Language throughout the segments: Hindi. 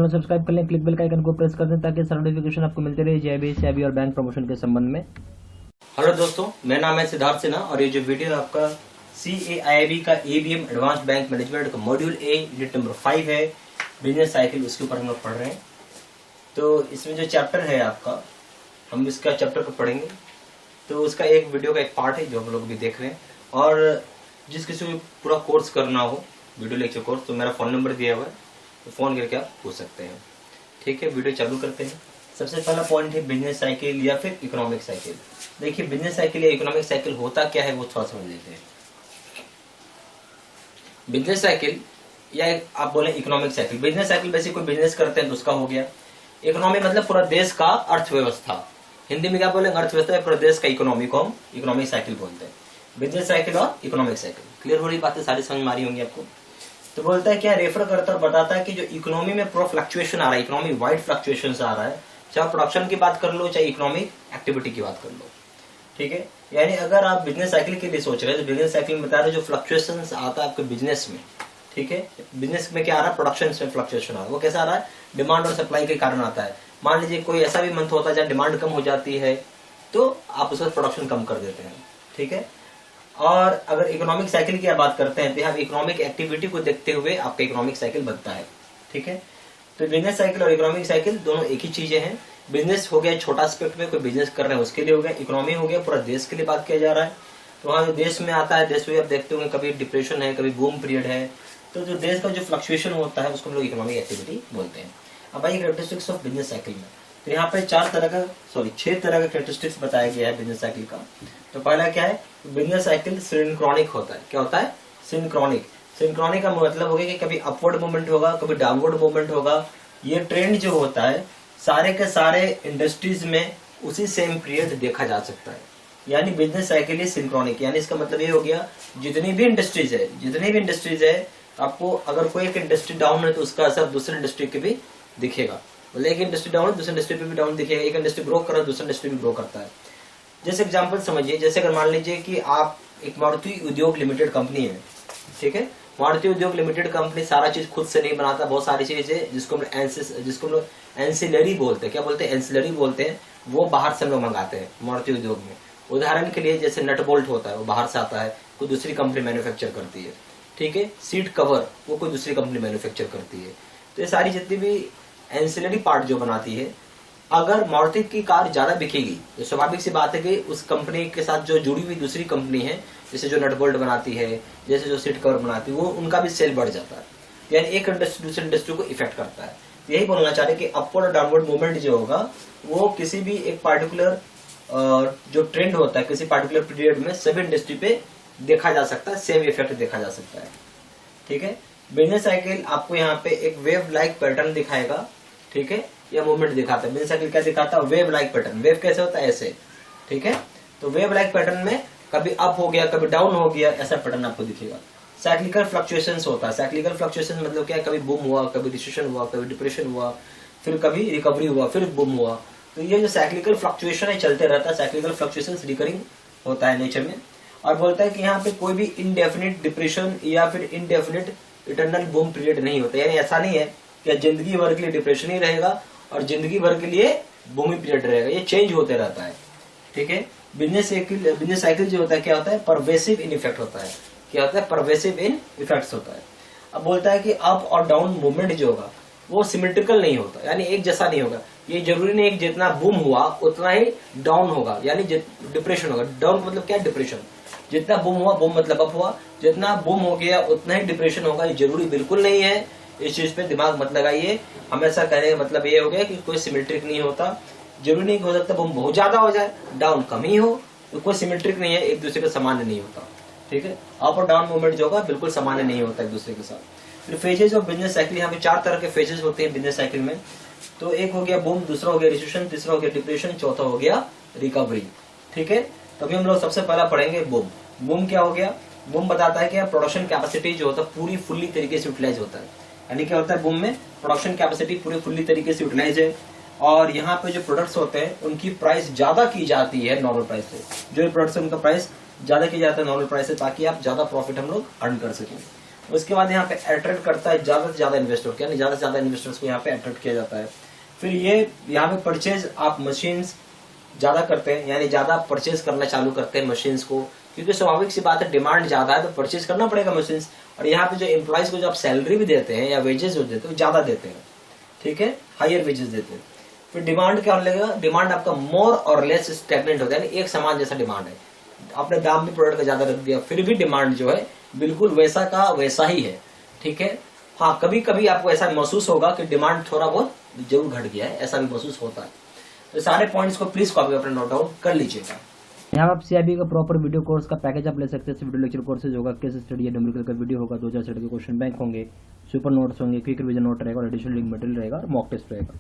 चैनल सब्सक्राइब कर लें, क्लिक बेल का आइकन को प्रेस कर दें ताकि सारा नोटिफिकेशन आपको मिलते रहे JAIIB, SEBI और बैंक प्रमोशन के संबंध में। हेलो दोस्तों, मेरा नाम है सिद्धार्थ सिन्हा और ये जो वीडियो है आपका CAIB का ABM एडवांस बैंक मैनेजमेंट का मॉड्यूल A यूनिट नंबर 5 है, बिजनेस साइकिल, उसके ऊपर हम लोग पढ़ रहे हैं। तो इसमें जो चैप्टर है आपका, हम इसका चैप्टर को पढ़ेंगे। तो उसका एक वीडियो का एक पार्ट है जो हम लोग भी देख रहे हैं। और जिस किसी को पूरा कोर्स करना हो, वीडियो लेक्चर कोर्स, तो मेरा फ़ोन नंबर दिया हुआ है, तो फ़ोन करके आप पूछ सकते हैं। ठीक है, वीडियो चालू करते हैं। सबसे पहला पॉइंट है बिजनेस साइकिल या फिर इकोनॉमिक साइकिल। देखिए, बिजनेस साइकिल या इकोनॉमिक साइकिल होता क्या है वो थोड़ा समझ लेते हैं। बिजनेस साइकिल या आप बोले इकोनॉमिक साइकिल। बिजनेस साइकिल वैसे कोई बिजनेस करते हैं तो उसका हो गया। इकोनॉमी मतलब पूरा देश का अर्थव्यवस्था, हिंदी में क्या बोलेंगे, अर्थव्यवस्था, पूरा देश का इकोनॉमी को हम इकोनॉमिक साइकिल बोलते हैं। बिजनेस साइकिल और इकोनॉमिक साइकिल क्लियर हो रही बातें, सारी समझ मारी होंगी आपको। तो बोलता है क्या, रेफर करता और बताता है कि जो इकोनॉमी में पूरा फ्लक्चुएशन आ रहा है, इकोनॉमी वाइड फ्लक्चुएशन आ रहा है, चाहे प्रोडक्शन की बात कर लो चाहे इकोनॉमिक एक्टिविटी की बात कर लो। ठीक है, यानी अगर आप बिजनेस साइकिल के लिए सोच रहे हैं तो बिजनेस साइकिल में बता रहे जो फ्लक्चुएशन आता है आपके बिजनेस में। ठीक है, बिजनेस में क्या आ रहा है, प्रोडक्शन में फ्लक्चुएशन आ रहा है। वो कैसा आ रहा है, डिमांड और सप्लाई के कारण आता है। मान लीजिए कोई ऐसा भी मंथ होता है जहाँ डिमांड कम हो जाती है तो आप उसका प्रोडक्शन कम कर देते हैं। ठीक है, और अगर इकोनॉमिक साइकिल की बात करते हैं तो यहाँ इकोनॉमिक एक्टिविटी को देखते हुए आपका इकोनॉमिक साइकिल बनता है। ठीक है, तो बिजनेस साइकिल और इकोनॉमिक साइकिल दोनों एक ही चीजें हैं। बिजनेस हो गया छोटा एस्पेक्ट में, कोई बिजनेस कर रहे हैं उसके लिए हो गया। इकोनॉमी हो गया पूरा देश के लिए बात किया जा रहा है। तो वहाँ जो देश में आता है, देश में आप देखते होंगे कभी डिप्रेशन है, कभी बूम पीरियड है, तो जो देश का जो फ्लक्चुएशन होता है उसको हम लोग इकोनॉमिक एक्टिविटी बोलते हैं। अब आइए कैरेक्टरिस्टिक्स ऑफ बिजनेस साइकिल में। तो यहाँ पे 6 तरह का कैरेक्टरिस्टिक्स बताया गया है बिजनेस साइकिल का। तो पहला क्या है, बिजनेस साइकिल सिंक्रोनिक होता है। क्या होता है, सिंक्रोनिक। सिंक्रोनिक का मतलब हो गया कि कभी अपवर्ड मूवमेंट होगा, कभी डाउनवर्ड मूवमेंट होगा। ये ट्रेंड जो होता है सारे के सारे इंडस्ट्रीज में उसी सेम पीरियड देखा जा सकता है, यानी बिजनेस साइकिल इज सिंक्रोनिक। यानी इसका मतलब ये हो गया जितनी भी इंडस्ट्रीज है आपको अगर कोई एक इंडस्ट्री डाउन है तो उसका असर दूसरी इंडस्ट्री के भी दिखेगा। मतलब एक इंडस्ट्री डाउन है दूसरी इंडस्ट्री पे भी डाउन दिखेगा, एक इंडस्ट्री ग्रो कर रहा है दूसरी इंडस्ट्री भी ग्रो करता है। जैसे एग्जांपल समझिए, जैसे अगर मान लीजिए कि आप एक मारुति उद्योग लिमिटेड कंपनी है। ठीक है, मारुति उद्योग लिमिटेड कंपनी सारा चीज खुद से नहीं बनाता, बहुत सारी चीज है जिसको हम लोग एंसिलरी बोलते हैं। क्या बोलते हैं, एंसिलरी बोलते हैं। वो बाहर से हम लोग मंगाते हैं मारुति उद्योग में। उदाहरण के लिए जैसे नट बोल्ट होता है वो बाहर से आता है, कोई दूसरी कंपनी मैन्युफैक्चर करती है। ठीक है, सीट कवर वो कोई दूसरी कंपनी मैन्युफैक्चर करती है। तो ये सारी जितनी भी एंसिलरी पार्ट जो बनाती है, अगर मारुति की कार ज्यादा बिकेगी तो स्वाभाविक सी बात है कि उस कंपनी के साथ जो जुड़ी हुई दूसरी कंपनी है, जैसे जो नट बोल्ट बनाती है, जैसे जो सीट कवर बनाती है, वो उनका भी सेल बढ़ जाता है। यानी एक इंडस्ट्री दूसरी इंडस्ट्री को इफेक्ट करता है। यही बोलना चाह रहे कि अपवर्ड और डाउनवर्ड मूवमेंट जो होगा वो किसी भी एक पार्टिकुलर जो ट्रेंड होता है किसी पार्टिकुलर पीरियड में सभी इंडस्ट्री पे देखा जा सकता है, सेम इफेक्ट देखा जा सकता है। ठीक है, बिजनेस साइकिल आपको यहाँ पे एक वेव लाइक पैटर्न दिखाएगा। ठीक है, या मूवमेंट दिखाता है। बिजनेस साइकिल क्या दिखाता है, वेव लाइक पैटर्न। वेव कैसे होता है, ऐसे। ठीक है, तो वेव लाइक पैटर्न में कभी अप हो गया कभी डाउन हो गया, ऐसा पैटर्न आपको दिखेगा। साइक्लिकल फ्लक्चुएशंस होता है। साइक्लिकल फ्लक्चुएशन मतलब क्या है, कभी बूम हुआ, कभी रिसेशन हुआ, कभी डिप्रेशन हुआ, फिर कभी रिकवरी हुआ, फिर बूम हुआ। तो ये जो साइक्लिकल फ्लक्चुएशन है चलते रहता है। साइक्लिकल फ्लक्चुएशन रिकरिंग होता है नेचर में। और बोलता है कि यहाँ पे कोई भी इनडेफिनिट डिप्रेशन या फिर इनडेफिनिट इटर्नल बूम पीरियड नहीं होता। यानी ऐसा नहीं है कि जिंदगी भर के लिए डिप्रेशन ही रहेगा और जिंदगी भर के लिए बूमी पीरियड रहेगा, ये चेंज होते रहता है। ठीक है, बिजनेस साइकिल जो होता है क्या होता है, परवेसिव इन इफेक्ट होता है। क्या होता है, परवेसिव इन इफेक्ट्स होता है। अब बोलता है कि अप और डाउन मूवमेंट जो होगा वो सिमेट्रिकल नहीं होता, यानी एक जैसा नहीं होगा। ये जरूरी नहीं है कि जितना बूम हुआ उतना ही डाउन होगा, यानी डिप्रेशन होगा। डाउन मतलब क्या, डिप्रेशन। जितना बूम हुआ, बूम मतलब अप हुआ, जितना बूम हो गया उतना ही डिप्रेशन होगा, ये जरूरी बिल्कुल नहीं है। इस चीज पे दिमाग मत लगाइए। हमेशा कहने का मतलब ये हो गया कि कोई सिमेट्रिक नहीं होता। जरूरी नहीं हो सकता बूम बहुत ज्यादा हो जाए, डाउन कम ही हो, तो कोई सिमेट्रिक नहीं है, एक दूसरे के सामान्य नहीं होता। ठीक है, अप और डाउन मूवमेंट जो होगा बिल्कुल सामान्य नहीं होता एक दूसरे के साथ। फिर फेजेस ऑफ बिजनेस साइकिल, यहाँ पे 4 तरह के फेजेस होते हैं बिजनेस साइकिल में। तो एक हो गया बूम, दूसरा हो गया रिसेशन, तीसरा हो गया डिप्रेशन, चौथा हो गया रिकवरी। ठीक है, तो अभी हम लोग सबसे पहला पढ़ेंगे बूम। बूम क्या हो गया, बूम बताता है कि प्रोडक्शन कैपेसिटी जो होता है पूरी फुल्ली तरीके से यूटिलाइज होता है। यानी क्या होता है, बूम में प्रोडक्शन कैपेसिटी पूरी फुल्ली तरीके से यूटिलाइज है और यहाँ पे जो प्रोडक्ट्स होते हैं उनकी प्राइस ज्यादा की जाती है नॉर्मल प्राइस से। जो प्रोडक्ट्स है उनका प्राइस ज्यादा की जाता है नॉर्मल प्राइस से, ताकि आप ज्यादा प्रॉफिट हम लोग अर्न कर सकें। उसके बाद यहाँ पे अट्रैक्ट करता है ज्यादा से ज्यादा इन्वेस्टर, यानी ज्यादा से ज्यादा इन्वेस्टर्स को यहाँ पे अट्रैक्ट किया जाता है। फिर ये यहाँ पे परचेज आप मशीन्स ज्यादा करते हैं, यानी ज्यादा परचेज करना चालू करते हैं मशीन्स को, क्योंकि स्वाभाविक सी बात है डिमांड ज्यादा है तो परचेज करना पड़ेगा मशीन्स। और यहाँ पे जो एम्प्लॉइज को जो आप सैलरी भी देते हैं या वेजेस जो देते हैं वो ज्यादा देते हैं, ठीक है, हायर वेजेस देते हैं। फिर डिमांड क्या लगेगा, डिमांड आपका मोर और लेस स्टेगनेंट होता है, एक समान जैसा डिमांड है। आपने दाम भी प्रोडक्ट का ज्यादा रख दिया फिर भी डिमांड जो है बिल्कुल वैसा का वैसा ही है, ठीक है। हाँ, कभी कभी आपको ऐसा महसूस होगा कि डिमांड थोड़ा बहुत जरूर घट गया है, ऐसा भी महसूस होता है। तो सारे पॉइंट्स को प्लीज कॉपी अपने नोट डाउन कर लीजिएगा। यहाँ आप CIB का प्रॉपर वीडियो कोर्स का पैकेज आप ले सकते हैं। वीडियो लेक्चर कोर्सेज होगा, केस स्टडी या न्यूमेरिकल का वीडियो होगा, 2000 सेट के क्वेश्चन बैंक होंगे, सुपर नोट्स होंगे, क्विक रिवीजन नोट रहेगा और एडिशनल लिंक मटेरियल रहेगा और मॉक टेस्ट रहेगा।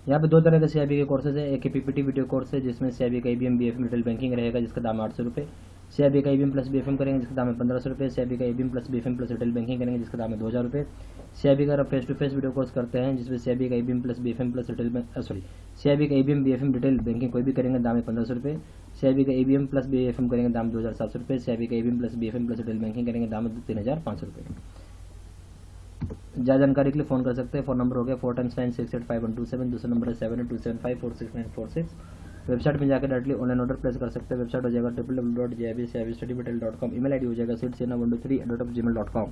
यहाँ पे दो तरह के CIB के कोर्सेज है। एक PPT वीडियो कोर्स है जिसमें CIB का ABM BFM रिटेल बैंकिंग रहेगा जिसका दाम 800 रुपये। CIB का ABM प्लस BFM करेंगे जिसका दाम है 1500 रुपये। CIB का ABM plus BFM plus retail banking करेंगे जिसका दाम है 2000 रुपये। CIB का face to face video course करते हैं जिसमें CIB का ABM plus BFM plus retail CIB का ABM BFM रिटेल बैंकिंग कोई भी करेंगे दाम है 1500 रुपये। CIB का ABM प्लस BFM करेंगे दाम 2700 रुपये। CIB का ABM plus BFM plus retail banking करेंगे दाम है 3500 रुपये। ज्यादा जानकारी के लिए फोन कर सकते हैं। फोन नंबर हो गया 4 times 9 685 दूसरा नंबर है 72754696। वेबसाइट में जाकर डायरेक्टली ऑनलाइन ऑर्डर प्लेस कर सकते हैं। वेबसाइट हो जाएगा www.jaibstudymaterial.com। ईमेल आईडी हो जाएगा seedsinha123@gmail.com।